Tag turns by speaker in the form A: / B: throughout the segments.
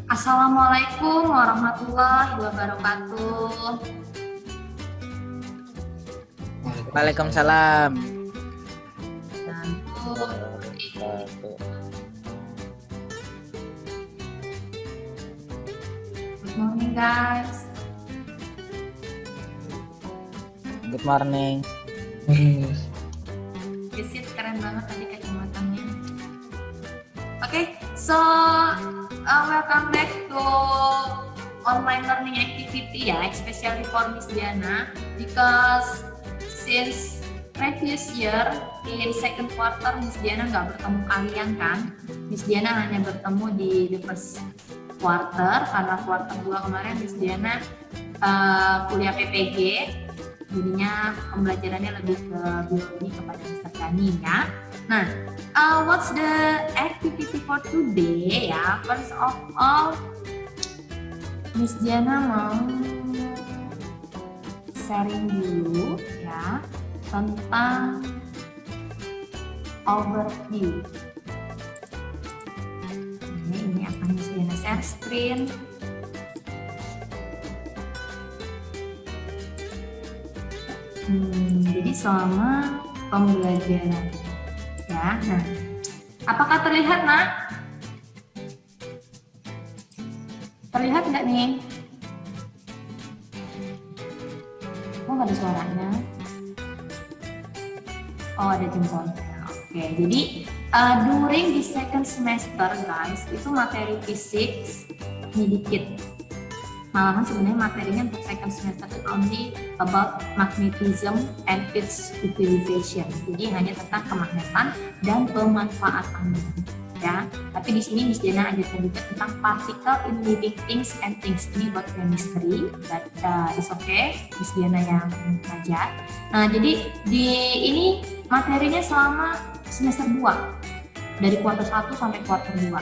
A: Assalamualaikum warahmatullahi wabarakatuh.
B: Waalaikumsalam.
A: Good morning guys.
B: Good morning.
A: Visit keren banget tadi kacamatanya. Oke, so welcome back to online learning activity ya, especially for Miss Diana, because since previous year in second quarter Miss Diana nggak bertemu kalian kan. Miss Diana hanya bertemu di the first quarter, karena quarter 2 kemarin Miss Diana kuliah PPG, jadinya pembelajarannya lebih ke biologi kepada Mr. Dani ya. Nah, what's the activity for today ya? First of all, Miss Diana mau sharing dulu ya tentang overview. Ini akan Miss Diana share screen. Jadi selama pembelajaran ya. Nah, apakah terlihat nak? Terlihat nggak nih? Oh, nggak ada suaranya. Oh, ada jempolnya. Oke, jadi during the second semester guys, itu materi fisik ini dikit. Malahan sebenarnya materinya untuk second semester itu only about magnetism and its utilization. Jadi hanya tentang kemagnetan dan pemanfaatannya. Ya, tapi di sini Miss Diana ajarkan juga tentang particle in living things and things. Ini buat chemistry, that is okay. Miss Diana yang mengajar. Nah, jadi di ini materinya selama semester 2 dari kuartal 1 sampai kuartal 2.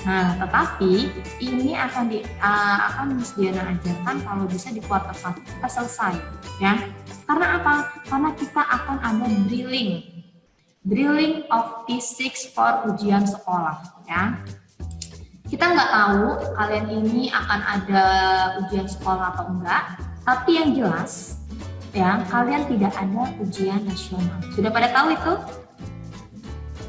A: Nah, tetapi ini akan Miss Diana ajarkan kalau bisa di kuartal 1 kita selesai, ya. Karena apa? Karena kita akan ada drilling of physics for ujian sekolah, ya. Kita nggak tahu kalian ini akan ada ujian sekolah atau enggak, tapi yang jelas, ya, kalian tidak ada ujian nasional. Sudah pada tahu itu?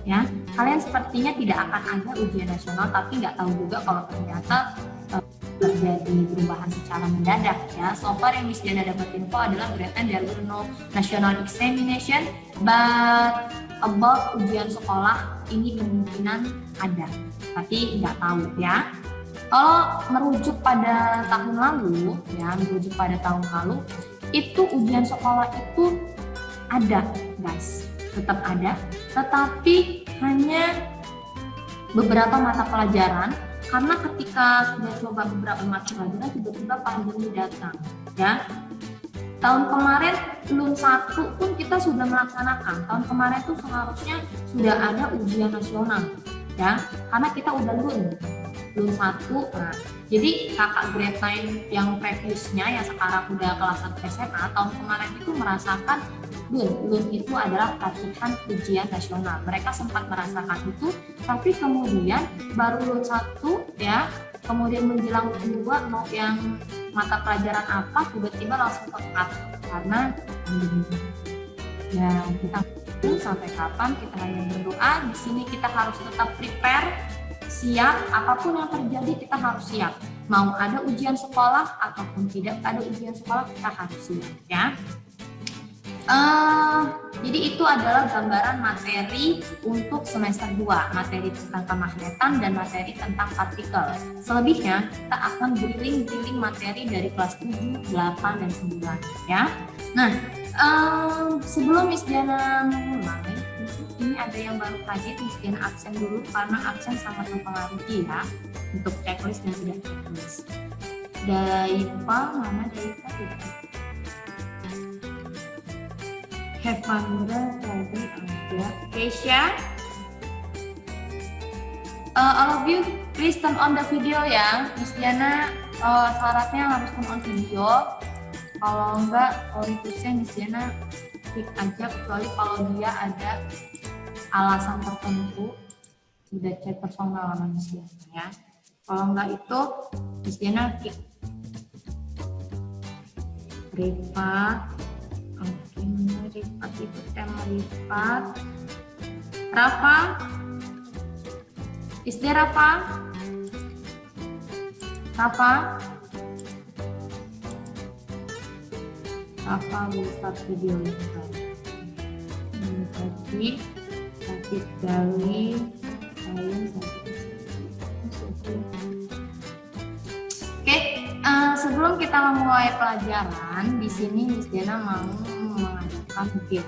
A: Ya, kalian sepertinya tidak akan ada ujian nasional, tapi nggak tahu juga kalau ternyata terjadi perubahan secara mendadak ya. So far yang Miss Diana dapat info adalah berarti there will no national examination, but about ujian sekolah ini kemungkinan ada, tapi nggak tahu ya. Kalau merujuk pada tahun lalu ya, itu ujian sekolah itu ada guys, tetap ada, tetapi hanya beberapa mata pelajaran, karena ketika sudah coba beberapa mata pelajaran tiba-tiba pandemi datang ya. Tahun kemarin belum 1 pun kita sudah melaksanakan. Tahun kemarin tuh seharusnya sudah ada ujian nasional ya, karena kita udah belum 1. Nah, jadi kakak grade 9 yang previousnya yang sekarang udah kelas 1 SMA tahun kemarin itu merasakan belum itu adalah latihan ujian nasional. Mereka sempat merasakan itu, tapi kemudian baru lulus 1 ya, kemudian menjelang 2 mau yang mata pelajaran apa tiba-tiba langsung tepat karena ya. Kita sampai kapan kita hanya berdoa. Di sini kita harus tetap prepare, siap, apapun yang terjadi kita harus siap. Mau ada ujian sekolah ataupun tidak ada ujian sekolah kita harus siap ya. Jadi itu adalah gambaran materi untuk semester 2, materi tentang kemagnetan dan materi tentang partikel. Selebihnya kita akan drilling materi dari kelas 7, 8, dan 9 ya. Nah, sebelum Miss Diana mulai, ini ada yang baru hadir, Miss Diana absen dulu karena absen sangat mempengaruhi ya untuk checklist dan tidak checklist. Daipa, mana Daipa tidak? Hevandra tadi ada. Keisha, all of you please turn on the video ya. Miss Diana syaratnya harus turn on video. Kalau enggak, requestnya Miss Diana klik aja, kecuali kalau dia ada alasan tertentu. Udah chat personal sama Miss Diana ya. Kalau enggak itu Miss Diana kick. Ripat. Oke, Ripat itu tema Ripat. Rafa? Is there Rafa? Rafa? Rafa will start video later. Tadi sakit dari kalian sakit. Oke, sebelum kita memulai pelajaran, di sini Miss Diana mau mengadakan game.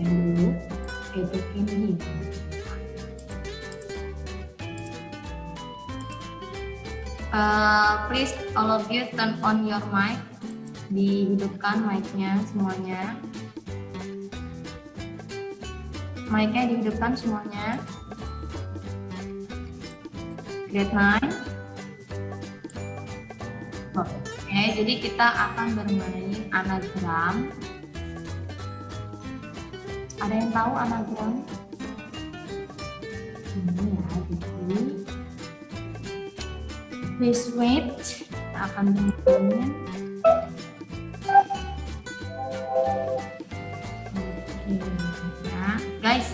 A: Yang dulu, edukin ini. Please all of you turn on your mic, dihidupkan mic-nya semuanya. Mic-nya dihidupkan semuanya. Grade 9. Oke, jadi kita akan bermain anagram. Ada yang tahu anagram? Ini ya, jadi please wait, kita akan bermain. Oke, ya. Guys,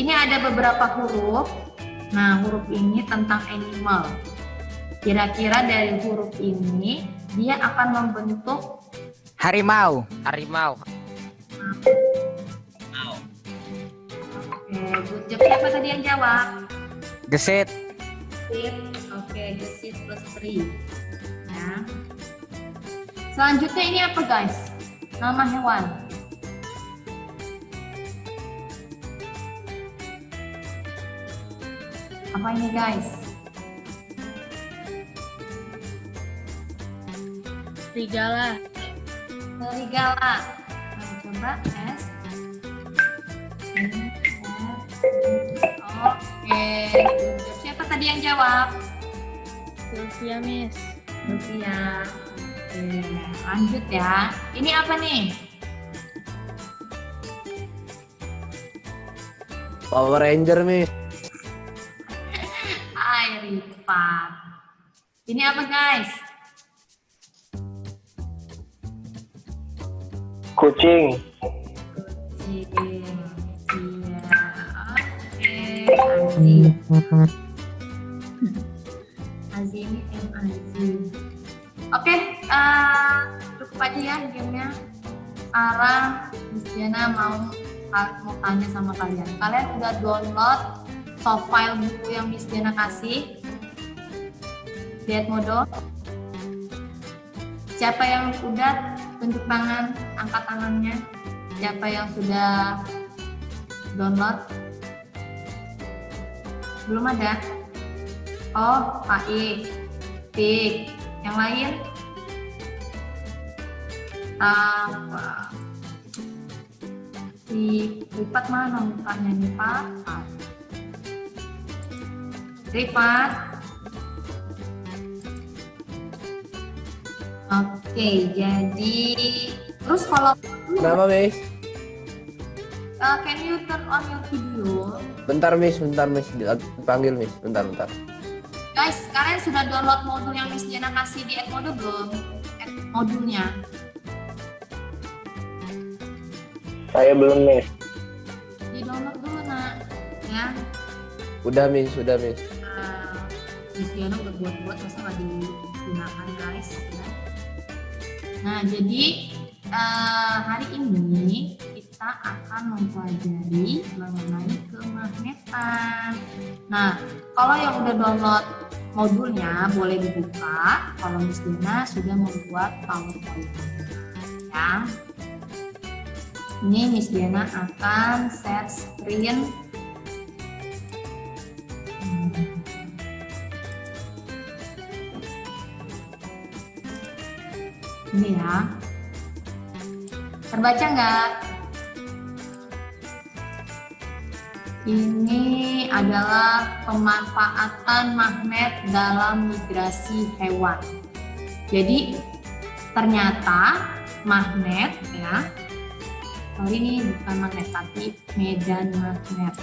A: ini ada beberapa huruf. Nah, huruf ini tentang animal. Kira-kira dari huruf ini dia akan membentuk
B: Harimau.
A: Oke, good job. Siapa tadi yang jawab?
B: Gesit.
A: Gesit. Oke, gesit plus 3. Ya. Selanjutnya ini apa guys? Nama hewan. Apa ini guys?
C: Serigala.
A: Serigala. Nah, coba S. Oke. Siapa tadi yang jawab?
C: Sylvia, Miss.
A: Sylvia. Oke, lanjut ya. Ini apa nih?
D: Power Ranger, Miss.
A: Ripat. Ini apa guys?
D: Kucing.
A: Kucing. Iya. Oke. Azi. Azi ini M-Azi. Oke. Cukup aja ya gamenya. Sekarang Miss Diana mau tanya sama kalian. Kalian udah download soft file buku yang Miss Diana kasih? Lihat Modo. Siapa yang udah, tunjuk tangan, angkat tangannya. Siapa yang sudah download? Belum ada? Oh, Pak I. Tik. Yang lain? Apa? Si Ripat mana mukanya nih Pak? Ripat. Oke, jadi terus kalau
D: Kenapa, Miss?
A: can you turn on your video?
D: Bentar, Miss. Dipanggil, Miss. Bentar.
A: Guys, kalian sudah download modul yang Miss Diana kasih di Edmodo belum? Modulnya.
D: Saya belum, Miss.
A: Di download dulu nak, ya.
D: Udah, Miss.
A: Miss Diana udah buat masa nggak digunakan guys. Ya. Nah, jadi hari ini kita akan mempelajari mengenai kemagnetan. Nah, kalau yang udah download modulnya boleh dibuka. Kalau Miss Diana sudah membuat PowerPoint, ya. Ini Miss Diana akan share screen. Ini ya. Terbaca nggak? Ini adalah pemanfaatan magnet dalam migrasi hewan. Jadi ternyata magnet ya. Ini bukan magnet tapi medan magnet.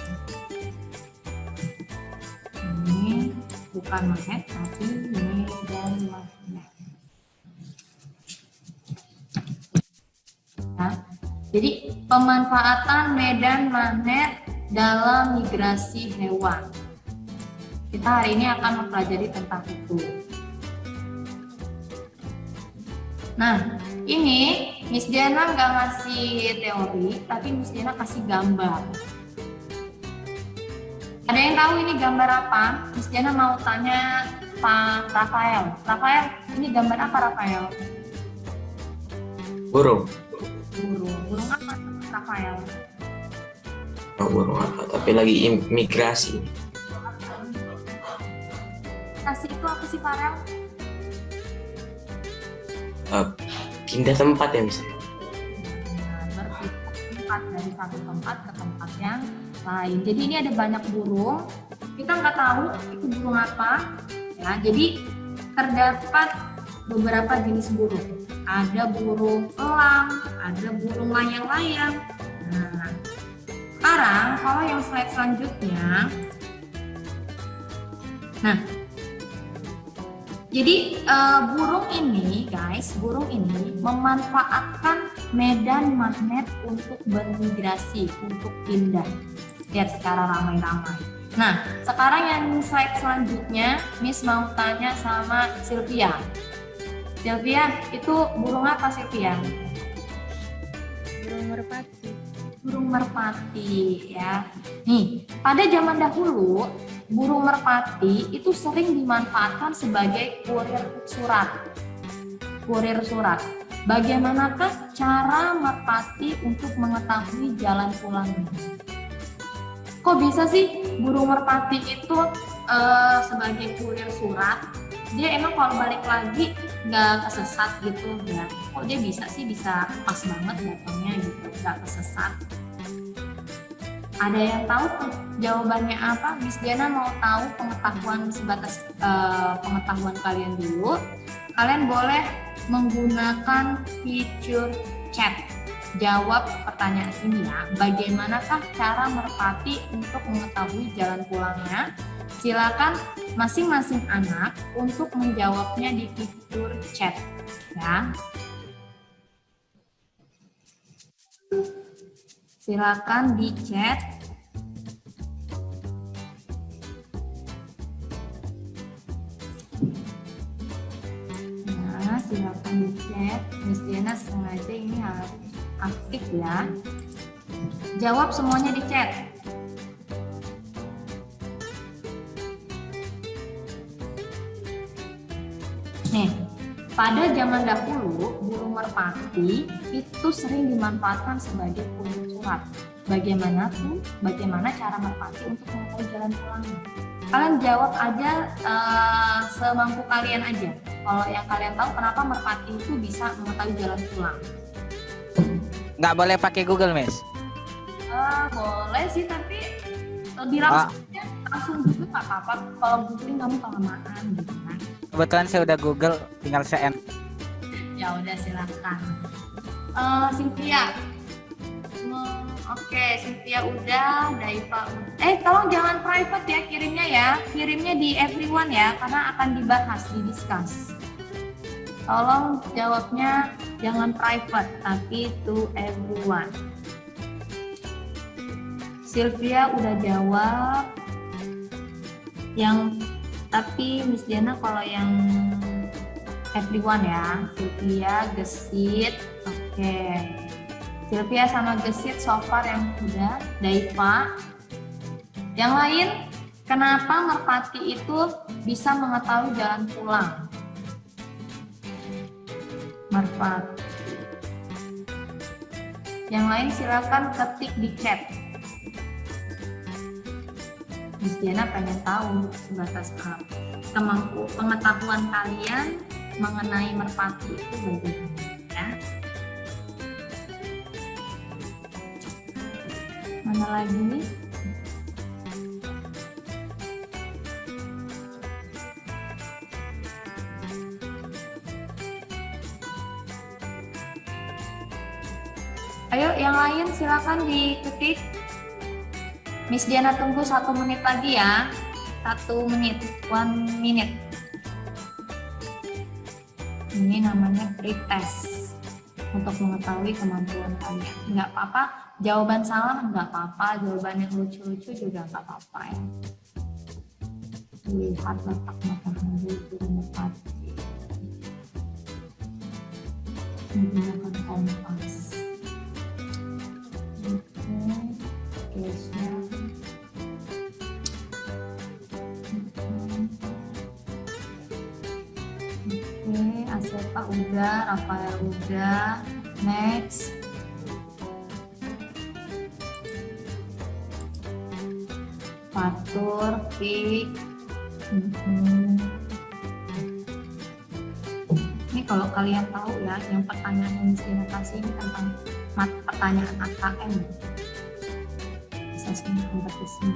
A: Ini bukan magnet tapi medan magnet. Ya. Jadi pemanfaatan medan magnet dalam migrasi hewan. Kita hari ini akan mempelajari tentang itu. Nah, ini Miss Diana nggak ngasih teori, tapi Miss Diana kasih gambar. Ada yang tahu ini gambar apa? Miss Diana mau tanya Pak Rafael. Rafael, ini gambar apa Rafael?
E: Burung.
A: Burung. Burung apa Rafael?
E: Oh, burung apa? Tapi lagi migrasi.
A: Kasih itu apa sih Farel?
E: Pindah tempat ya misalnya.
A: Berpindah tempat dari satu tempat ke tempat yang lain. Jadi ini ada banyak burung. Kita nggak tahu itu burung apa. Ya, jadi terdapat beberapa jenis burung. Ada burung elang, ada burung layang-layang. Nah, sekarang kalau yang slide selanjutnya. Nah, jadi burung ini guys, burung ini memanfaatkan medan magnet untuk bermigrasi, untuk pindah. Lihat secara ramai-ramai. Nah, sekarang yang slide selanjutnya, Miss mau tanya sama Sylvia. Sylvia, itu burung apa Sylvia?
C: Burung merpati.
A: Burung merpati ya. Nih, pada zaman dahulu burung merpati itu sering dimanfaatkan sebagai kurir surat. Kurir surat. Bagaimanakah cara merpati untuk mengetahui jalan pulangnya? Kok bisa sih burung merpati itu sebagai kurir surat? Dia emang kalau balik lagi nggak kesesat gitu ya? Kok dia bisa sih bisa pas banget datangnya gitu, nggak kesesat? Ada yang tahu jawabannya apa? Miss Diana mau tahu pengetahuan sebatas pengetahuan kalian dulu. Kalian boleh menggunakan fitur chat. Jawab pertanyaan ini ya. Bagaimanakah cara merpati untuk mengetahui jalan pulangnya? Silakan masing-masing anak untuk menjawabnya di fitur chat ya. Silakan di chat. Nah, silakan di chat. Miss Diana sengaja ini harus aktif ya. Jawab semuanya di chat. Nih, pada zaman dahulu burung merpati itu sering dimanfaatkan sebagai kurir surat. Bagaimana cara merpati untuk mengetahui jalan pulangnya? Kalian jawab aja semampu kalian aja. Kalau yang kalian tahu kenapa merpati itu bisa mengetahui jalan pulang?
B: Nggak boleh pakai Google, Miss.
A: Boleh sih, tapi lebih langsung juga nggak apa-apa. Kalau googling kamu kelamaan gitu kan.
B: Kebetulan saya udah Google, tinggal saya
A: Ya udah silakan. Cynthia. Oke, Cynthia udah, Daipa udah. Tolong jangan private ya kirimnya ya. Kirimnya di everyone ya, karena akan dibahas, didiscuss. Tolong jawabnya jangan private, tapi to everyone. Sylvia udah jawab. Tapi Miss Diana kalau yang everyone ya, Sylvia, Gesit, oke. Sylvia sama Gesit so far yang udah, Daipa. Yang lain, kenapa merpati itu bisa mengetahui jalan pulang? Merpati. Yang lain silakan ketik di chat. Miss Diana pengen tahu sebatas pengetahuan kalian mengenai merpati itu bagaimana ya. Mana lagi nih? Ayo yang lain silakan diketik. Miss Diana tunggu 1 menit lagi ya. 1 menit, 1 minute. Ini namanya pretest untuk mengetahui kemampuan kalian. Nggak apa-apa, jawaban salah nggak apa-apa, jawaban yang lucu-lucu juga nggak apa-apa ya. Lihat letak matahari burung merpati. Menggunakan kompas. Oke, siap. Asefa udah, Rafael udah, next. Fatur, Pik. Ini kalau kalian tahu ya, yang pertanyaan yang Miss kasih ini tentang pertanyaan AKM. Assessment kompetisi.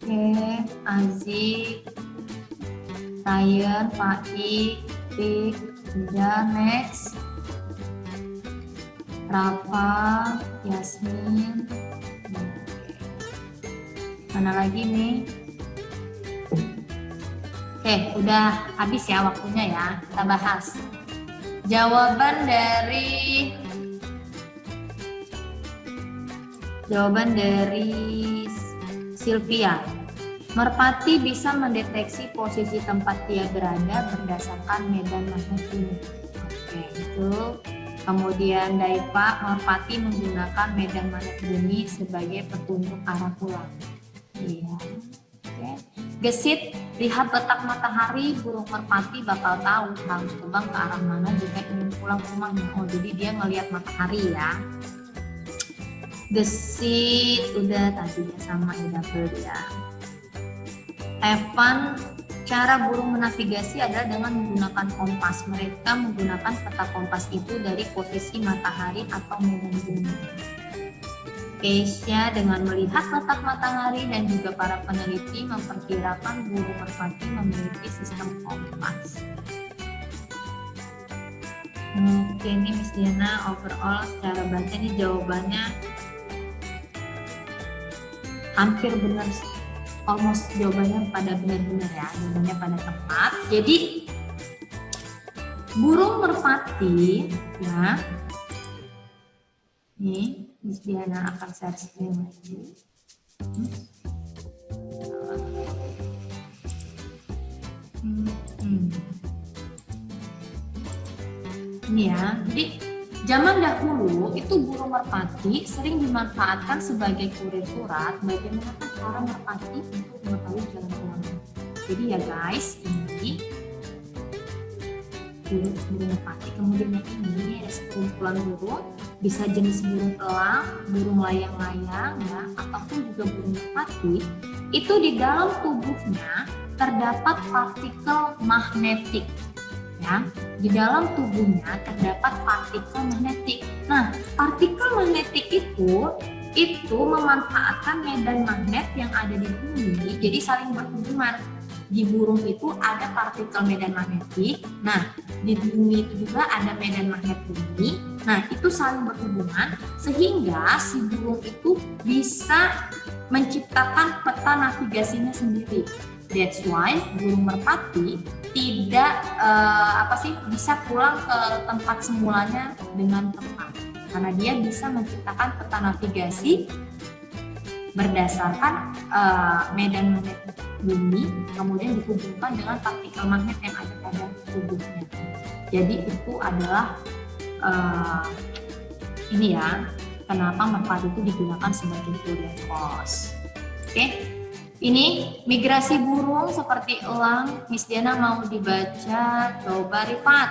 A: Oke, Aziz, Ryan, Faik, Pik, udah, next. Rafa, Yasmin. Mana lagi nih? Oke, udah habis ya waktunya ya. Kita bahas. Jawaban dari Sylvia. Merpati bisa mendeteksi posisi tempat dia berada berdasarkan medan magnet bumi. Oke, itu. Kemudian Daipa, merpati menggunakan medan magnet bumi sebagai petunjuk arah pulang. Iya. Oke. Gesit, lihat letak matahari, burung merpati bakal tahu harus terbang ke arah mana jika ingin pulang ke rumahnya. Oh, jadi dia ngelihat matahari ya. Gesit, udah tadinya sama ya dapet ya. Evan, cara burung menavigasi adalah dengan menggunakan kompas. Mereka menggunakan peta kompas itu dari posisi matahari atau medan bumi. Keisha, dengan melihat letak matahari dan juga para peneliti memperkirakan burung merpati memiliki sistem kompas. Oke, ini Miss Diana overall secara baca ini jawabannya hampir benar. Almost jawabannya pada benar-benar ya, jawabannya pada tepat. Jadi burung merpati ya, nih Miss Diana akan share screen lagi. Ini ya, jadi zaman dahulu itu burung merpati sering dimanfaatkan sebagai kurir surat. Bagaimana cara merpati untuk mengetahui jalan pulang? Jadi ya guys, ini burung merpati. Kemudian yang ini ada sekumpulan burung, bisa jenis burung elang, burung layang-layang ya, ataupun juga burung merpati. Itu di dalam tubuhnya terdapat partikel magnetik. Ya, di dalam tubuhnya terdapat partikel magnetik. Nah, partikel magnetik itu memanfaatkan medan magnet yang ada di bumi, jadi saling berhubungan. Di burung itu ada partikel medan magnetik. Nah, di bumi itu juga ada medan magnet bumi. Nah, itu saling berhubungan sehingga si burung itu bisa menciptakan peta navigasinya sendiri. That's why burung merpati tidak bisa pulang ke tempat semulanya dengan tepat, karena dia bisa menciptakan peta navigasi berdasarkan medan magnet bumi, kemudian dihubungkan dengan partikel magnet yang ada pada tubuhnya. Jadi itu adalah ini ya, kenapa merpati itu digunakan sebagai kurir pos. Oke. Ini migrasi burung seperti elang. Miss Diana mau dibaca, coba Rifat.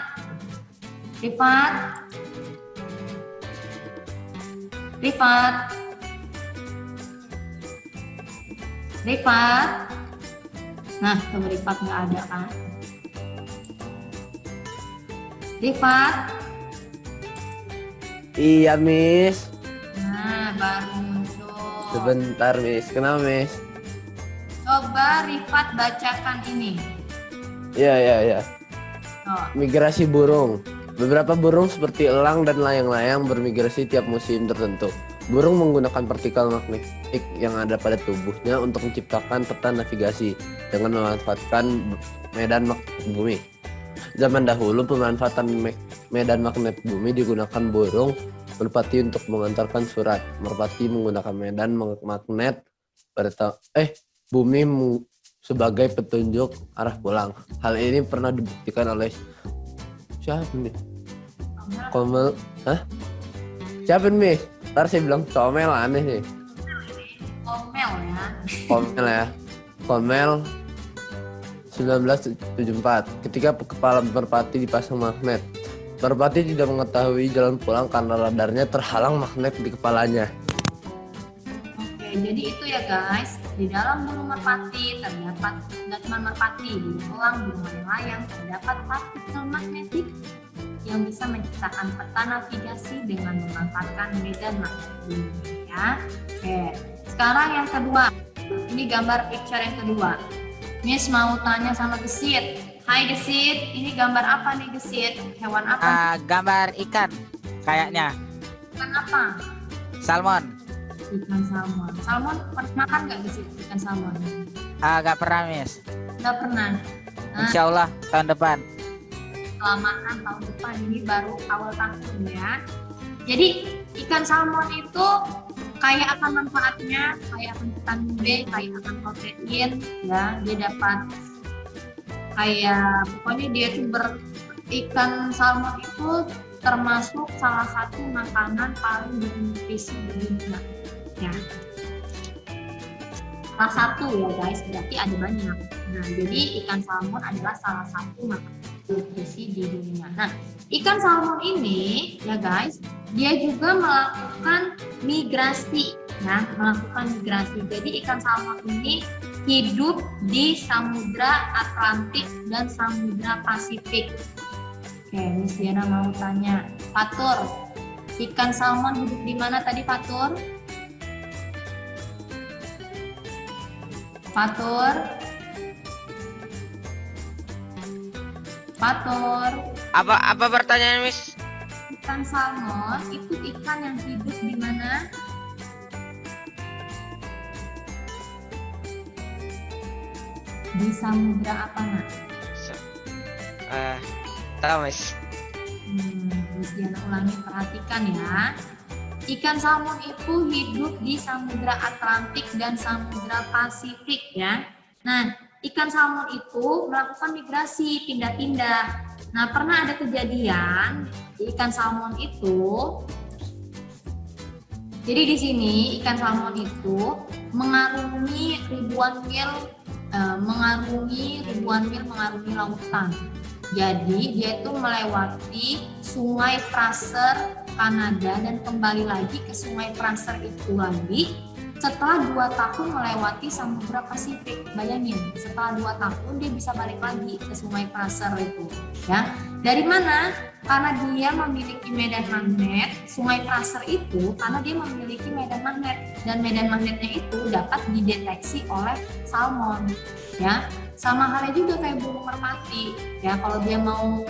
A: Nah, coba Rifat nggak ada kan? Rifat.
D: Iya, Miss.
A: Nah, baru muncul.
D: Sebentar, Miss. Kenapa, Miss?
A: Coba Rifat bacakan ini.
D: Iya.
A: Oh.
D: Migrasi burung. Beberapa burung seperti elang dan layang-layang bermigrasi tiap musim tertentu. Burung menggunakan partikel magnetik yang ada pada tubuhnya untuk menciptakan peta navigasi dengan memanfaatkan medan magnet bumi. Zaman dahulu pemanfaatan medan magnet bumi digunakan burung merpati untuk mengantarkan surat. Merpati menggunakan medan magnet bumi sebagai petunjuk arah pulang. Hal ini pernah dibuktikan oleh siapa nih? Komel, siapa nih? Ntar saya bilang comel, aneh nih.
A: Komel ya.
D: Komel 1974. Ketika kepala merpati dipasang magnet, merpati tidak mengetahui jalan pulang karena radarnya terhalang magnet di kepalanya.
A: Oke, jadi itu ya guys. Di dalam burung merpati terdapat, tidak cuma merpati, burung elang, burung layang, terdapat partikel magnetik yang bisa menciptakan peta navigasi dengan memanfaatkan medan magnet bumi ya. Oke, sekarang yang kedua. Ini gambar picture yang kedua. Miss mau tanya sama Gesit. Hai Gesit, ini gambar apa nih Gesit? Hewan apa?
B: Gambar ikan kayaknya.
A: Ikan apa?
B: Salmon.
A: Ikan salmon. Salmon pernah makan nggak Gesit ikan salmon?
B: Gak pernah Miss.
A: Nggak pernah. Nah,
B: Insya Allah tahun depan.
A: kelamaan tahun depan, ini baru awal tahun ya. Jadi ikan salmon itu kaya akan manfaatnya, kaya akan vitamin B, kaya akan protein ya. Dia dapat pokoknya dia itu ikan salmon itu termasuk salah satu makanan paling bernutrisi di dunia ya. Salah satu ya guys, berarti ada banyak. Nah, jadi ikan salmon adalah salah satu makanan nutrisi di dunia. Nah, ikan salmon ini ya guys, dia juga melakukan migrasi ya, Jadi ikan salmon ini hidup di Samudra Atlantik dan Samudra Pasifik. Oke, Miss Diana mau tanya, Fatur, ikan salmon hidup di mana tadi Fatur? Fatur.
F: Apa pertanyaan, Miss?
A: Ikan salmon itu ikan yang hidup di mana? Di samudra apa nak?
F: Tahu, Miss.
A: Miss Diana ulangi, perhatikan ya. Ikan salmon itu hidup di Samudra Atlantik dan Samudra Pasifik ya. Nah, ikan salmon itu melakukan migrasi, pindah-pindah. Nah, pernah ada kejadian ikan salmon itu. Jadi di sini ikan salmon itu mengarungi ribuan mil mengarungi lautan. Jadi dia itu melewati Sungai Fraser Kanada dan kembali lagi ke Sungai Fraser itu lagi setelah 2 tahun melewati Samudra Pasifik. Bayangin, setelah 2 tahun dia bisa balik lagi ke Sungai Fraser itu ya. Dari mana? Karena dia memiliki medan magnet. Sungai Fraser itu karena dia memiliki medan magnet, dan medan magnetnya itu dapat dideteksi oleh salmon ya. Sama halnya juga kayak burung merpati ya, kalau dia mau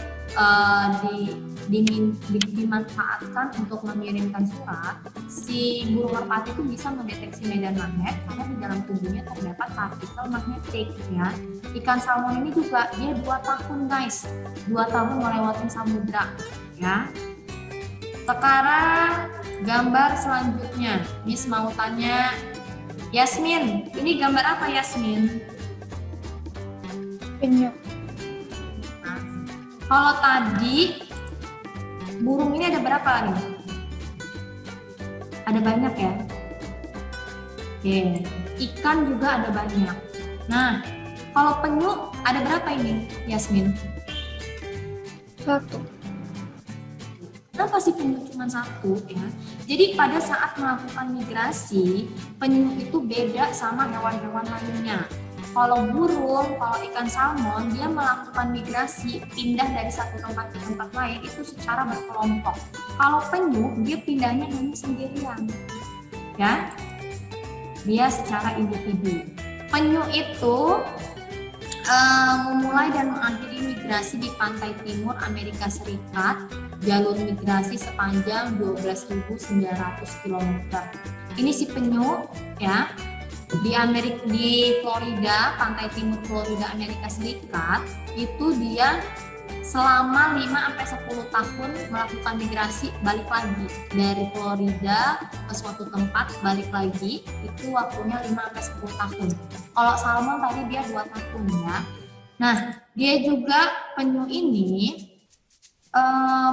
A: dimanfaatkan untuk mengirimkan surat, si burung merpati itu bisa mendeteksi medan magnet karena di dalam tubuhnya terdapat partikel magnetik ya. Ikan salmon ini juga dia 2 tahun guys, 2 tahun melewati samudra ya. Sekarang gambar selanjutnya, Miss mau tanya Yasmin, ini gambar apa Yasmin?
C: Penyu.
A: Kalau tadi burung ini ada berapa nih? Ada banyak ya? Oke, ikan juga ada banyak. Nah, kalau penyu ada berapa ini, Yasmin?
C: 1.
A: Kenapa sih penyu cuma 1 ya? Jadi pada saat melakukan migrasi, penyu itu beda sama hewan-hewan lainnya. Kalau burung, kalau ikan salmon, dia melakukan migrasi, pindah dari satu tempat ke tempat lain itu secara berkelompok. Kalau penyu, dia pindahnya hanya sendirian, ya. Dia secara individu. Penyu itu memulai dan mengakhiri migrasi di pantai timur Amerika Serikat jalur migrasi sepanjang 12.900 km. Ini si penyu ya, di Florida, pantai timur Florida Amerika Serikat, itu dia selama 5-10 tahun melakukan migrasi balik lagi dari Florida ke suatu tempat balik lagi, itu waktunya 5-10 tahun. Kalau salmon tadi dia 2 tahun ya. Nah, dia juga penyu ini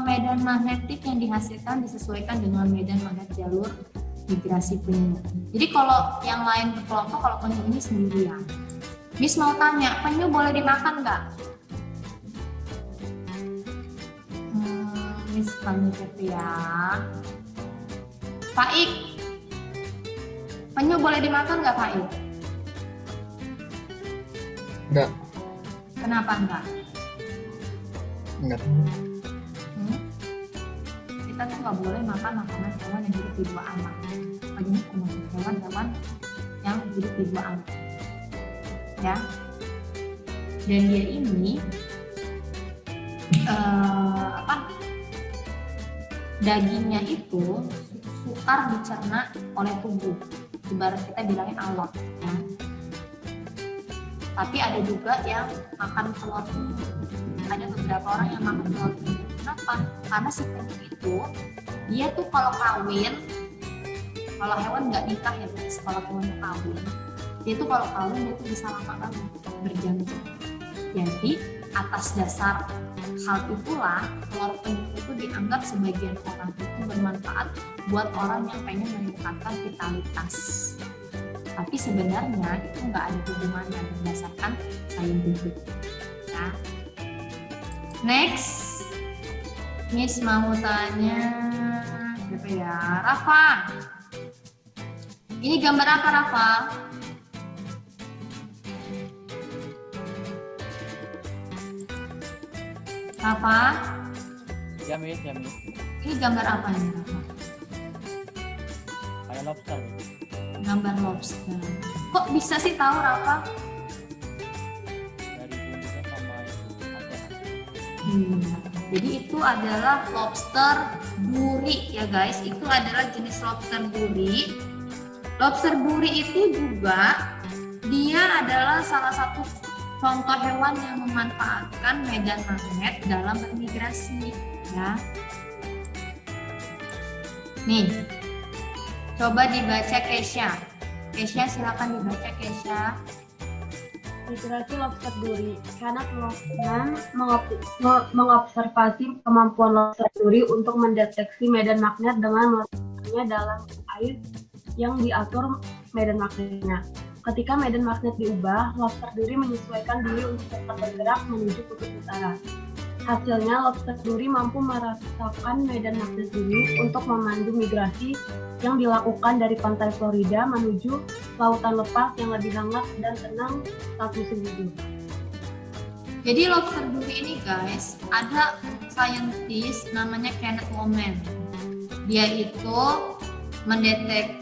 A: medan magnetik yang dihasilkan disesuaikan dengan medan magnet jalur migrasi penyu. Jadi kalau yang lain berkelompok, kalau penyu ini sendirian. Miss mau tanya, penyu boleh dimakan nggak? Miss tanya gitu ya. Faik, penyu boleh dimakan nggak Faik?
G: Enggak.
A: Kenapa enggak?
G: Enggak.
A: Kita tuh nggak boleh makan makanan hewan yang hidup di dua anak. Ini termasuk hewan-hewan yang hidup di dua anak. Ya. Dan dia ini dagingnya itu sukar dicerna oleh tubuh, ibarat kita bilangin alot ya. Tapi ada juga yang makan telur penyu. Ada beberapa orang yang makan telur penyu. Kenapa? Karena si penyu itu dia tuh kalau kawin, kalau hewan nggak nikah ya guys, kalau hewan kawin, dia tuh kalau kawin dia tuh bisa lama banget, berjam-jam. Jadi atas dasar hal itulah telur penyu itu dianggap sebagian orang itu bermanfaat buat orang yang pengen meningkatkan vitalitas. Tapi sebenarnya itu nggak ada hubungannya berdasarkan saintifik. Ya. Next, Miss mau tanya siapa ya? Rafa. Ini gambar apa Rafa? Rafa?
H: Ya Miss, ya Miss.
A: Ini gambar apa nih Rafa?
H: Kayak lobster.
A: Gambar lobster. Kok bisa sih tahu Rafa?
H: Dari bumbunya sama itu ada.
A: Jadi itu adalah lobster duri ya guys. Itu adalah jenis lobster duri. Lobster duri itu juga dia adalah salah satu contoh hewan yang memanfaatkan medan magnet dalam bermigrasi ya. Nih, coba dibaca Kesha. Kesha silakan dibaca Kesha.
C: Migrasi lobster duri. Kenneth Lockman mengobservasi kemampuan lobster duri untuk mendeteksi medan magnet dengan meletakkannya dalam air yang diatur medan magnetnya. Ketika medan magnet diubah, lobster duri menyesuaikan diri untuk tetap bergerak menuju kutub utara. Hasilnya, lobster duri mampu merasakan medan magnet bumi untuk memandu migrasi yang dilakukan dari pantai Florida menuju lautan lepas yang lebih hangat dan tenang saat musim gugur.
A: Jadi lobster duri ini guys, ada saintis namanya Kenneth Lockman. Dia itu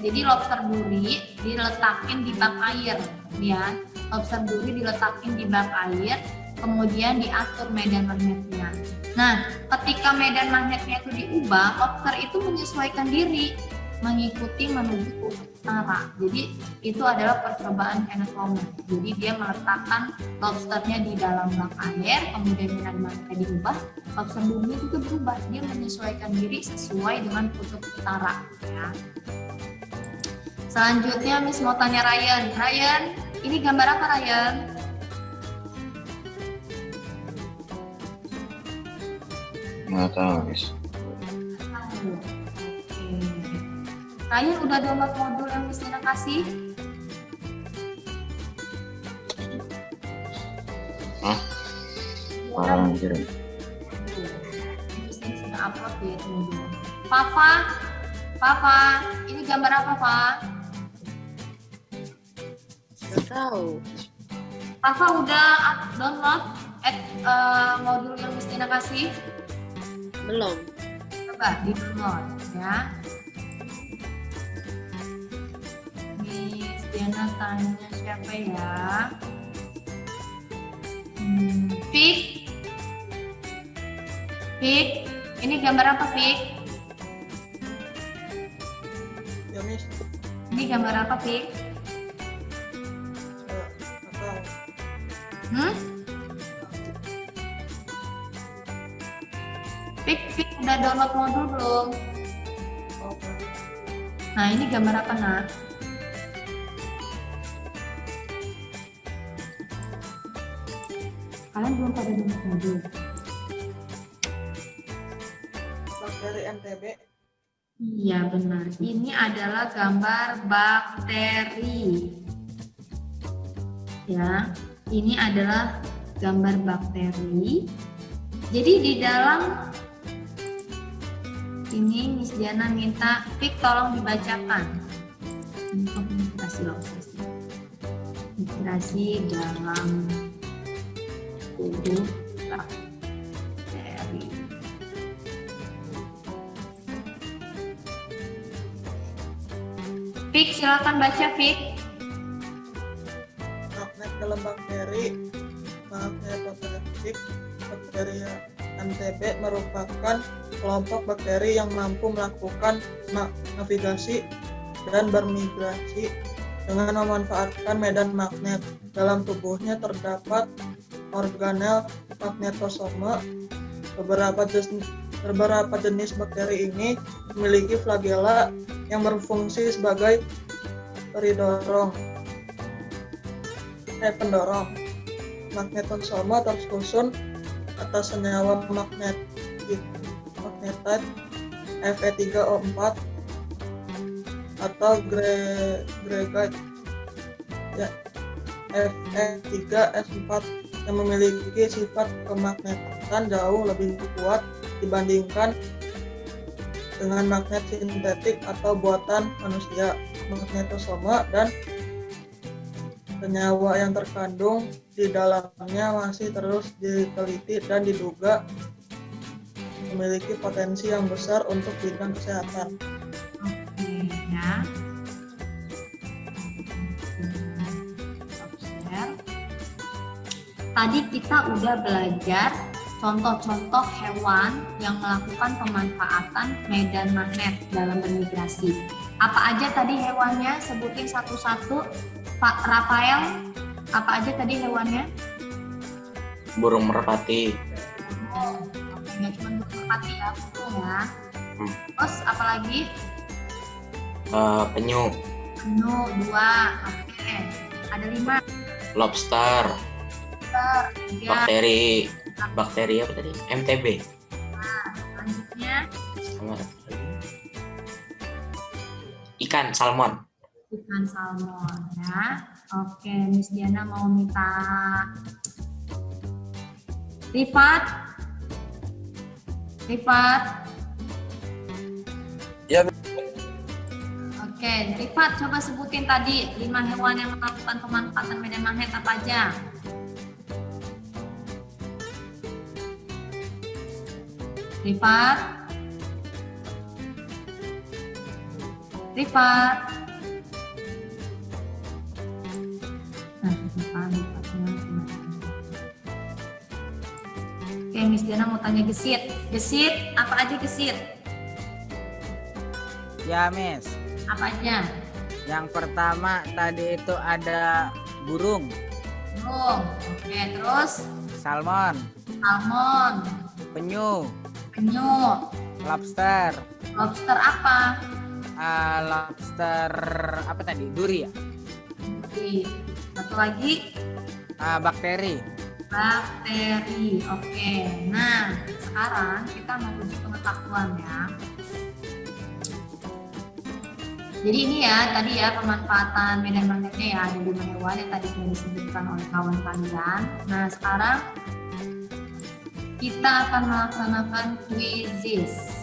A: jadi lobster duri diletakin di bak air, ya. Lobster duri diletakin di bak air, kemudian diatur medan magnetnya. Nah, ketika medan magnetnya itu diubah, lobster itu menyesuaikan diri, mengikuti menuju ke utara. Jadi itu adalah percobaan Kenneth Lockman. Jadi dia meletakkan lobsternya di dalam bak air, kemudian medan magnetnya diubah, lobster duri itu berubah, dia menyesuaikan diri sesuai dengan kutub utara. Ya. Selanjutnya Miss mau tanya Ryan. Ryan, ini gambar apa Ryan?
E: Nggak tahu, Miss.
A: Ryan udah download modul yang Miss Nina kasih?
E: Hah? Orang kirim.
A: Miss Nina sudah upload ya modul. Papa, ini gambar apa Pak?
I: Nggak tahu.
A: Papa udah download modul yang Miss Nina kasih?
I: Belum.
A: Coba di download ya. Miss Diana tanya siapa ya? Pik, Ini gambar apa, Fik?
G: Ya, Miss.
A: Ini gambar apa, Fik?
G: Atau
A: Hmm? Fik udah download modul belum? Nah, ini gambar apa, Nak? Kalian belum pada download modul.
G: bakteri NTB.
A: Iya, benar. Ini adalah gambar bakteri. Ya, ini adalah gambar bakteri. Jadi di dalam ini Miss Diana minta Fik tolong dibacakan. Inspirasi dalam tubuh bakteri. Fik, silakan baca, Fik.
G: Magnet dalam bakteri, magnetostatik bakteri NTB merupakan kelompok bakteri yang mampu melakukan navigasi dan bermigrasi dengan memanfaatkan medan magnet. Dalam tubuhnya terdapat organel magnetosome. Beberapa jenis bakteri ini memiliki flagella yang berfungsi sebagai pendorong. Magnetosome tersusun atas senyawa magnetite Fe3O4 atau greigite Fe3S4 yang memiliki sifat kemagnetan jauh lebih kuat dibandingkan dengan magnet sintetik atau buatan manusia. Magnetosome dan senyawa yang terkandung di dalamnya masih terus diteliti dan diduga memiliki potensi yang besar untuk bidang kesehatan.
A: Oke, ya. Tadi kita udah belajar contoh-contoh hewan yang melakukan pemanfaatan medan magnet dalam bermigrasi. Apa aja tadi hewannya? Sebutin satu-satu. Pak Rafael, apa aja tadi hewannya?
E: Burung merpati.
A: Oh, oke, nggak cuma burung merpati ya, burung ya. Terus apa lagi?
E: Penyu.
A: Penyu 2, oke. Ada 5.
E: Lobster.
A: 3.
E: Bakteri apa tadi? MTB.
A: Selanjutnya
E: Sama satu lagi. Ikan salmon.
A: ikan salmon ya. Oke, Miss Diana mau minta Rifat.
D: Ya.
A: Oke, Rifat coba sebutin tadi 5 hewan yang melakukan pemanfaatan medan magnet apa aja? Rifat. Oke, Miss Diana mau tanya gesit. Gesit, apa aja gesit?
B: Ya, Miss.
A: Apa aja?
B: Yang pertama tadi itu ada burung,
A: Burung. Oke, terus
B: salmon, penyu, lobster.
A: lobster apa?
B: Lobster apa tadi? Duri ya?
A: Oke. Satu lagi,
B: Bakteri.
A: Oke. Nah, sekarang kita mau uji pengetahuan ya. Jadi ini ya, tadi ya pemanfaatan medan magnetnya ya, ada 5 hewan yang tadi sudah disebutkan oleh kawan kalian. Nah, sekarang kita akan melaksanakan quizzes.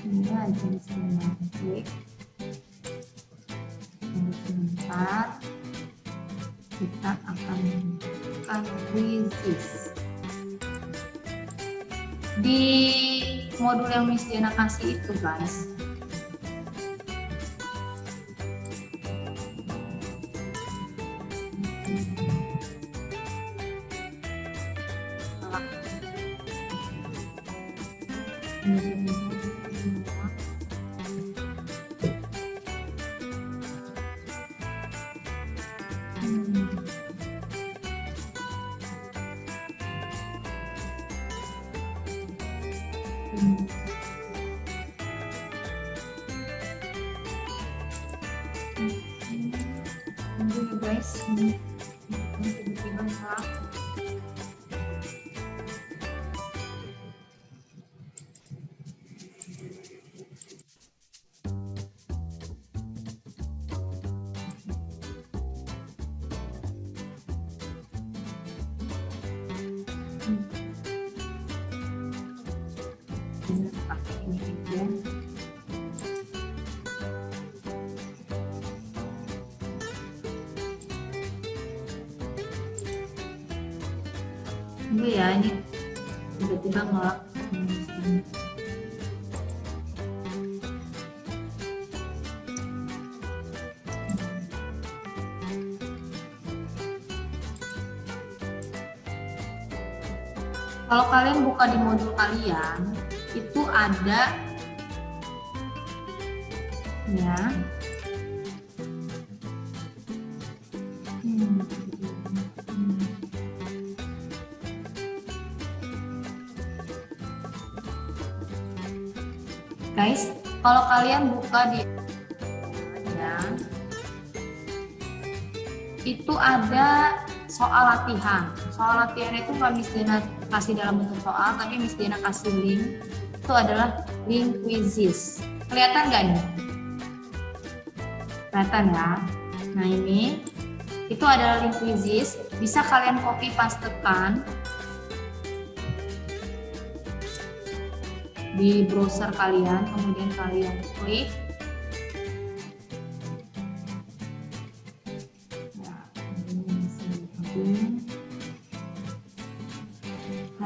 A: Ini aja klik. Sebentar, kita akan melakukan quizzes. Di modul yang Miss Diana kasih itu, guys, Tunggu ya guys. Tiba-tiba nolak. Pakai ini aja. Tunggu ya, ini tiba-tiba ngelak. Kalau kalian buka di modul kalian, itu ada ya. Guys, kalau kalian buka di ya, itu ada soal latihan. Soal latihan itu nggak Miss Dina kasih dalam bentuk soal, tapi Miss Dina kasih link. Itu adalah link quizzes. Kelihatan nggak nih? Kelihatan ya? Nah ini, itu adalah link quizzes. Bisa kalian copy pastekan di browser kalian, kemudian kalian klik.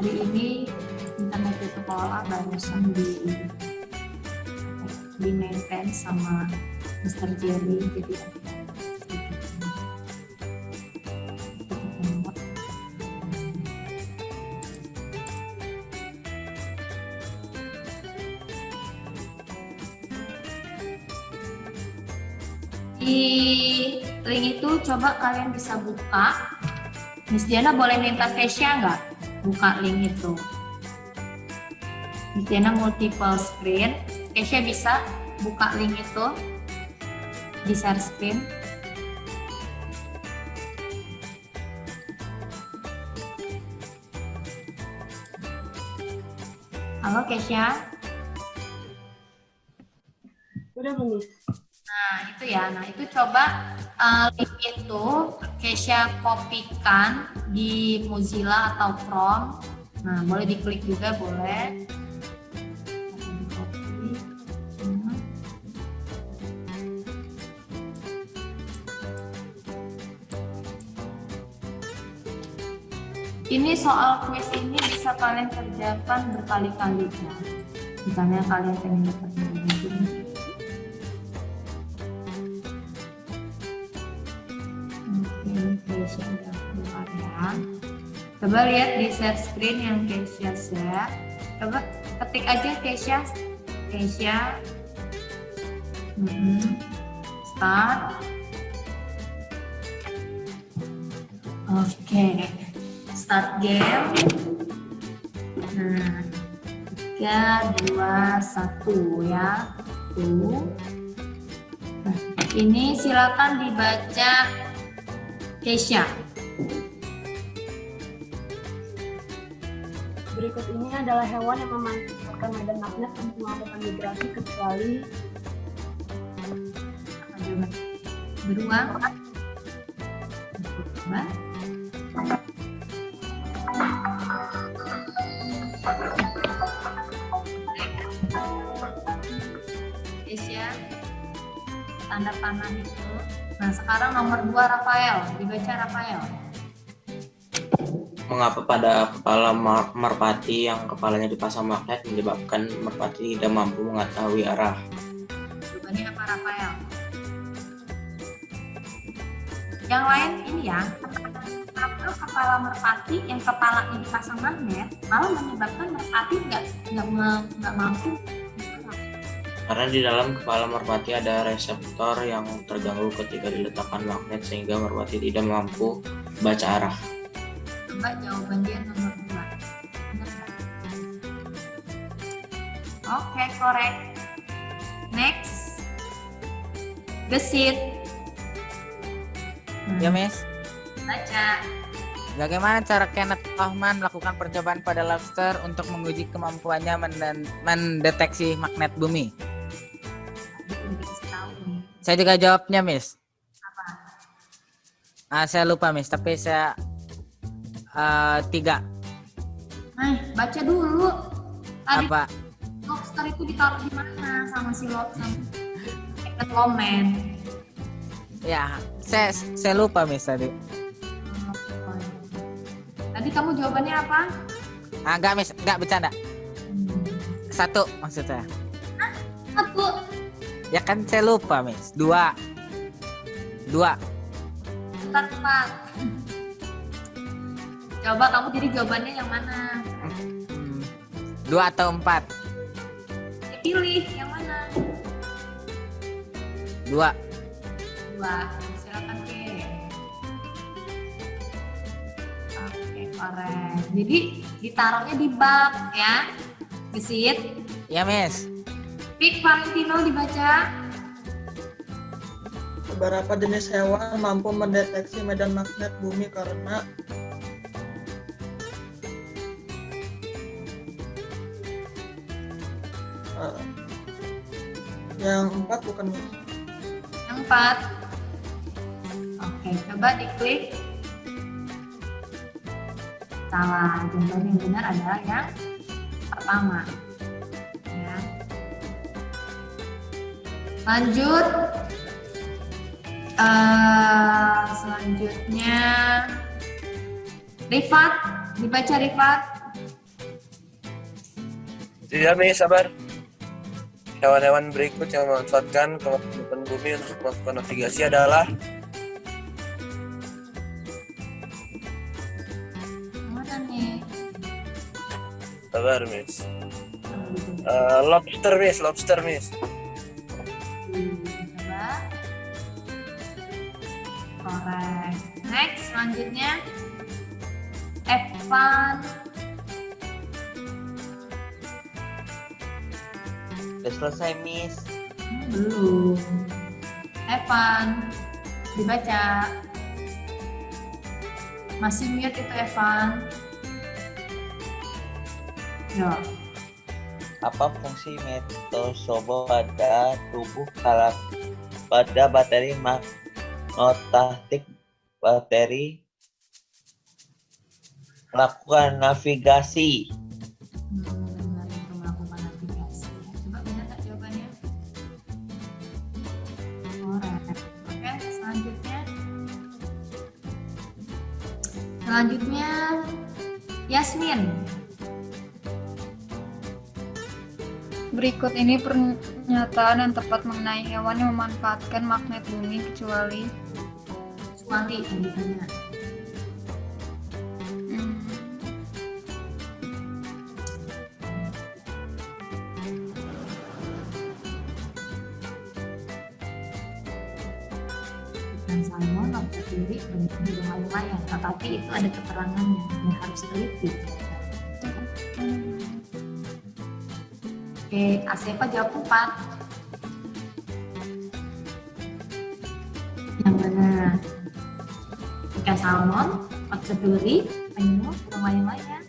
A: Hari ini internet di sekolah barusan di maintain sama Mr. Jerry, jadi di link itu coba kalian bisa buka. Miss Diana boleh minta Kesha nggak buka link itu? Miss Diana multiple screen. Kesha bisa buka link itu di share screen. Halo Kesha.
C: Udah belum?
A: Nah itu ya, nah itu coba link itu Kesha kopikan di Mozilla atau Chrome. Nah boleh diklik juga boleh. Ini soal quiz ini bisa kalian kerjakan berkali-kali ya. Misalnya kalian pengen dapat nilai tinggi. Kesha udah keluar ya. Coba lihat di share screen yang Kesha share. Coba ketik aja Kesha. Start. Oke. Start game. Nah, 3, 2, 1 ya. Tuh. Nah, ini silakan dibaca Kesha.
C: Berikut ini adalah hewan yang memanfaatkan medan magnet untuk melakukan migrasi kecuali
A: beruang. Coba. Kesha, tanda panah itu. Nah, sekarang nomor 2 Rafael, dibaca Rafael.
E: Mengapa pada kepala merpati yang kepalanya dipasang magnet menyebabkan merpati tidak mampu mengetahui arah?
A: Jawabannya apa Rafael? Yang lain ini ya. atau kepala merpati yang kepalanya dipasang magnet malah menyebabkan merpati nggak mampu.
E: Karena di dalam kepala merpati ada reseptor yang terganggu ketika diletakkan magnet sehingga merpati tidak mampu baca arah.
A: Coba jawaban dia nomor 2. Benar nggak? Oke, correct. Next. Gesit.
B: Ya, Miss.
A: Baca.
B: Bagaimana cara Kenneth Hoffman melakukan percobaan pada lobster untuk menguji kemampuannya mendeteksi magnet bumi?
A: Dikasih tahu nih.
B: Saya juga jawabnya, Miss.
A: Apa?
B: Saya lupa, Miss, tapi saya 3.
A: Baca dulu. Tadi
B: Apa?
A: lobster itu ditaruh di mana sama si lobster? Komen.
B: Ya, saya lupa, Miss, tadi.
A: Tadi kamu jawabannya apa?
B: Enggak, Miss, enggak bercanda. 1 maksudnya.
A: 1.
B: Ya kan saya lupa, Miss. 2.
A: Tepat. Coba kamu jadi jawabannya yang mana?
B: 2 atau 4?
A: Pilih yang mana?
B: 2.
A: 2. Silakan ke. Oke, correct. Jadi ditaruhnya di bak ya. Gesit.
B: Ya, Miss.
A: Pik Valentino dibaca.
G: Beberapa jenis hewan mampu mendeteksi medan magnet bumi karena yang 4 bukan, Miss.
A: Yang 4. Oke, coba diklik. Salah. Jawaban yang benar adalah yang pertama. Ya. Lanjut. Selanjutnya Rifat, dibaca Rifat.
D: Tidak, Mi, sabar. Hewan-hewan berikut yang memanfaatkan kemampuan bumi untuk melakukan navigasi adalah
A: Mana nih?
D: sabar, Miss. Lobster, Miss.
A: Coba. Correct. Next, selanjutnya Evan.
J: Udah selesai, Miss.
A: Belum. Evan, dibaca. Masih mute itu Evan. Yo.
J: Apa fungsi metosobo pada tubuh pada bateri magnetik bateri melakukan navigasi?
A: Benar itu melakukan navigasi. Coba benar tak jawabannya? Correct. Oke, selanjutnya Yasmin.
K: Berikut ini pernyataan yang tepat mengenai hewan yang memanfaatkan magnet bumi kecuali
A: yang ditanya. Ikan salmon atau diri di lumayan, tetapi itu ada keterangannya yang harus teliti. Oke, Asefa jawab 4. Yang mana? Ikan salmon, otseduri, penyu, lumayan.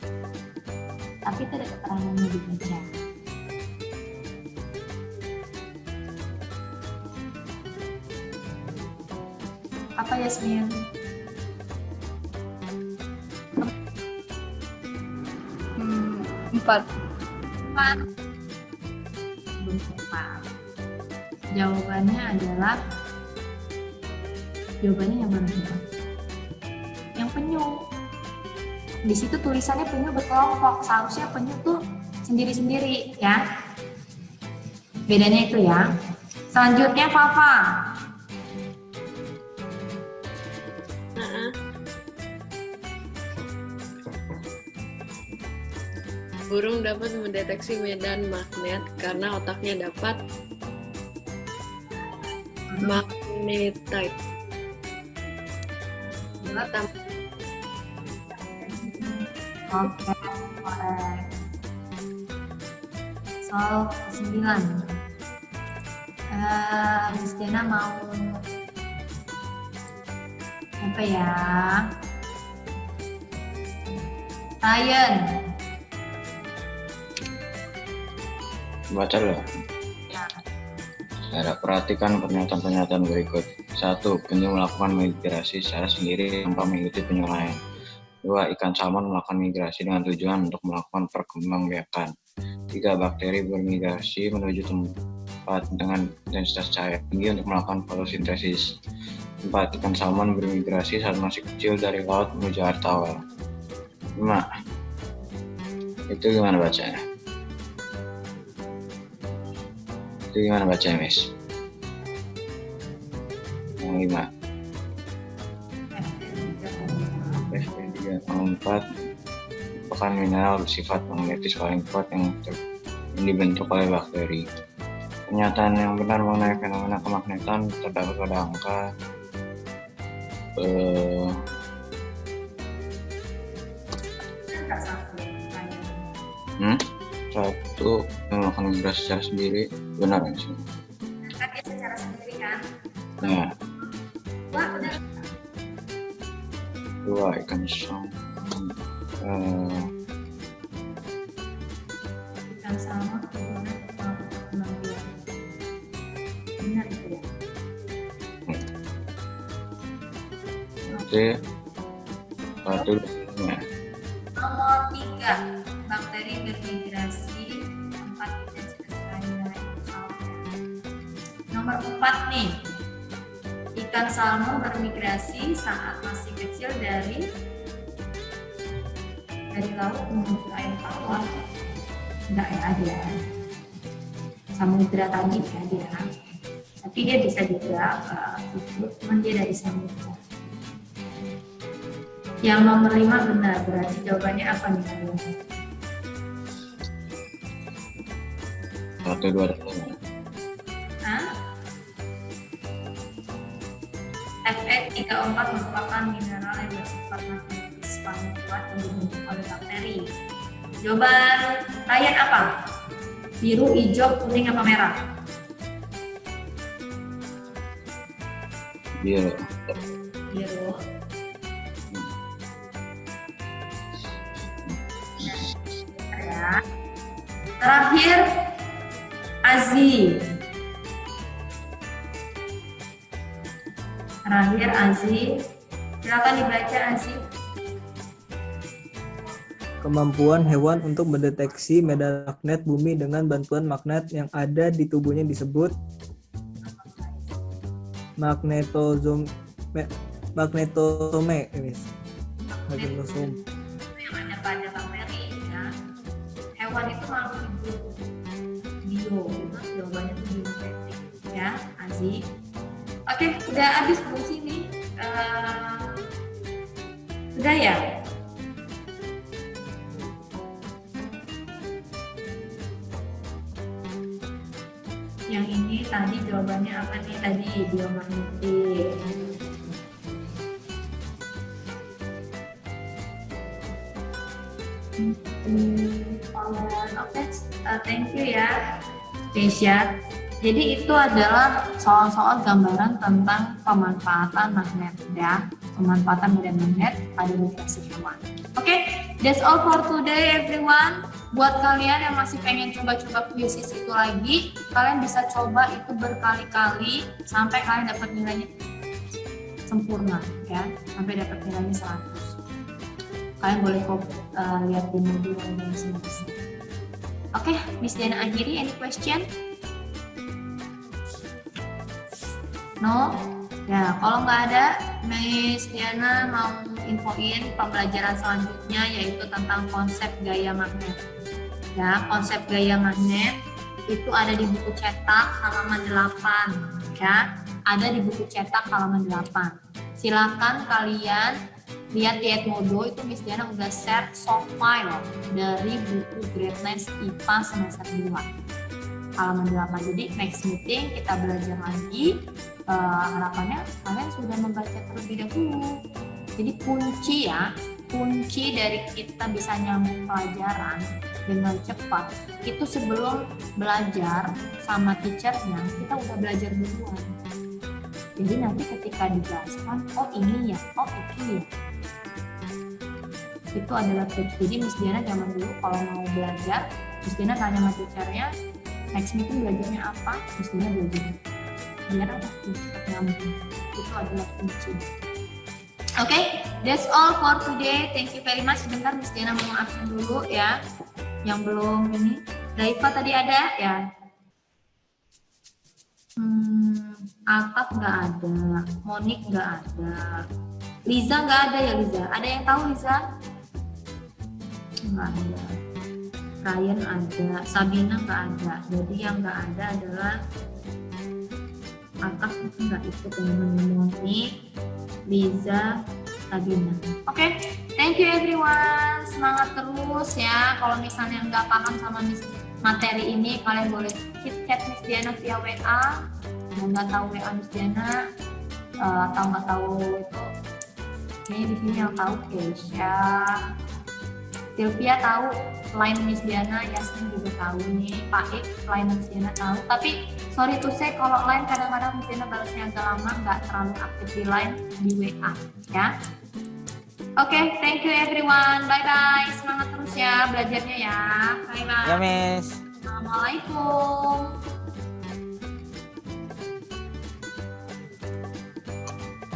A: Tapi itu ada keterangannya dibaca. Apa Yasmin?
K: Empat.
A: Belum tepat. Jawabannya adalah yang mana coba? Yang penyu. Di situ tulisannya penyu berkelompok. Seharusnya penyu tuh sendiri-sendiri ya. Bedanya itu ya. Selanjutnya Fafa.
I: Burung dapat mendeteksi medan magnet karena otaknya dapat magnetite.
A: Oke, korek. Soal 9. Miss Diana mau apa ya? Ryan.
L: Baca loh. Cara perhatikan pernyataan-pernyataan berikut. 1. Penyu melakukan migrasi secara sendiri tanpa mengikuti penyu lain. 2. Ikan salmon melakukan migrasi dengan tujuan untuk melakukan perkembangbiakan. 3. Bakteri bermigrasi menuju tempat dengan densitas cahaya tinggi untuk melakukan fotosintesis. 4. Ikan salmon bermigrasi saat masih kecil dari laut menuju air tawar. 5. Itu gimana bacanya? Itu gimana bacanya, Miss? Yang 5. Yang 4 merupakan mineral bersifat magnetis paling kuat yang dibentuk oleh bakteri. Pernyataan yang benar mengenai fenomena kemagnetan terdapat pada angka 1. Melakukan migrasi secara sendiri, benar nggak sih?
A: Kan dia secara sendiri kan?
L: Ya.
A: Wah, benar.
L: 2. Ikan salmon.
A: Ikan salmon benar itu ya?
L: Oke. 1.
A: Nomor 3. Bakteri bermigrasi tempat intensitas cahaya. Nomor 4 nih, ikan salmon bermigrasi saat masih kecil dari laut menuju air tawar. Enggak ya, ada samudra tadi ya dia, tapi dia bisa juga cuman dia dari samudra. Yang nomor 5 benar, berarti jawabannya apa nih kalian?
L: 1, 2, 3.
A: Fe34 merupakan mineral yang bersifat magnetis paling kuat yang dibentuk oleh bakteri. Jawaban Ryan apa? Biru, hijau, kuning, apa merah?
L: Biru.
A: Biru. Ya. Terakhir, Azi. Silakan dibaca Azi.
M: Kemampuan hewan untuk mendeteksi medan magnet bumi dengan bantuan magnet yang ada di tubuhnya disebut magnetosome. Magnetosome.
A: Yang ada pada bakteri ya. Hewan itu makhluk hidup. Bio, jawabannya itu biometrik ya, Azi. Oke, udah habis belum sini? Sudah ya? Yang ini tadi jawabannya apa nih tadi? Biomagnetik. Oke, thank you ya, Keisha. Jadi itu adalah soal-soal gambaran tentang pemanfaatan magnet ya, pemanfaatan medan magnet pada migrasi hewan. Oke, that's all for today everyone. Buat kalian yang masih pengen coba-coba kuisis itu lagi, kalian bisa coba itu berkali-kali sampai kalian dapat nilainya sempurna ya, sampai dapat nilainya 100. Kalian boleh lihat di modul yang masing-masing. Oke, Miss Diana akhiri, any question? No? Ya, kalau nggak ada, Miss Diana mau infoin pembelajaran selanjutnya yaitu tentang konsep gaya magnet. Ya, konsep gaya magnet itu ada di buku cetak halaman 8. Ya, ada di buku cetak halaman 8. Silakan kalian lihat di Edmodo itu Miss Diana udah share soft file dari buku Greatness IPA semester 2 halaman 8. Jadi next meeting kita belajar lagi. Harapannya kalian sudah membaca terlebih dahulu. Jadi kunci dari kita bisa nyambung pelajaran dengan cepat itu sebelum belajar sama teachernya kita udah belajar duluan. Jadi nanti ketika dijelaskan, oh ini ya, oh itu ya. Itu adalah tips. Jadi Miss Diana zaman dulu kalau mau belajar, Miss Diana tanya sama teachernya, next meeting belajarnya apa, Miss Diana belajar. Biar apa? Cepat nyambung. Itu adalah kunci. Oke, that's all for today. Thank you very much. Sebentar Miss Diana mau absen dulu ya. Yang belum ini. Daifa tadi ada ya? Atap nggak ada, Monik nggak ada, Liza nggak ada ya Liza? Ada yang tahu Liza? Nggak ada. Ryan ada, Sabina nggak ada. Jadi yang nggak ada adalah Atap itu nggak ikut dengan Monik, Liza, Sabina. Oke, thank you everyone. Semangat terus ya. Kalau misalnya nggak paham sama materi ini, kalian boleh chat Miss Diana via WA. Nggak tahu WA Miss Diana atau nggak tahu itu, kayaknya di sini yang tahu Keisha, Sylvia tahu line Miss Diana, Yasmin juga tahu nih, Pak Ik line Miss Diana tahu. Tapi sorry to say kalau line kadang-kadang Miss Diana balasnya agak lama, nggak terlalu aktif di line di WA ya. Oke, thank you everyone, bye bye, semangat terus ya belajarnya ya, bye bye.
B: Ya Miss.
A: Assalamualaikum.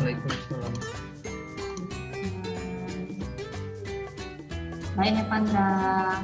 M: Waalaikumsalam.
A: Bye Nepandra.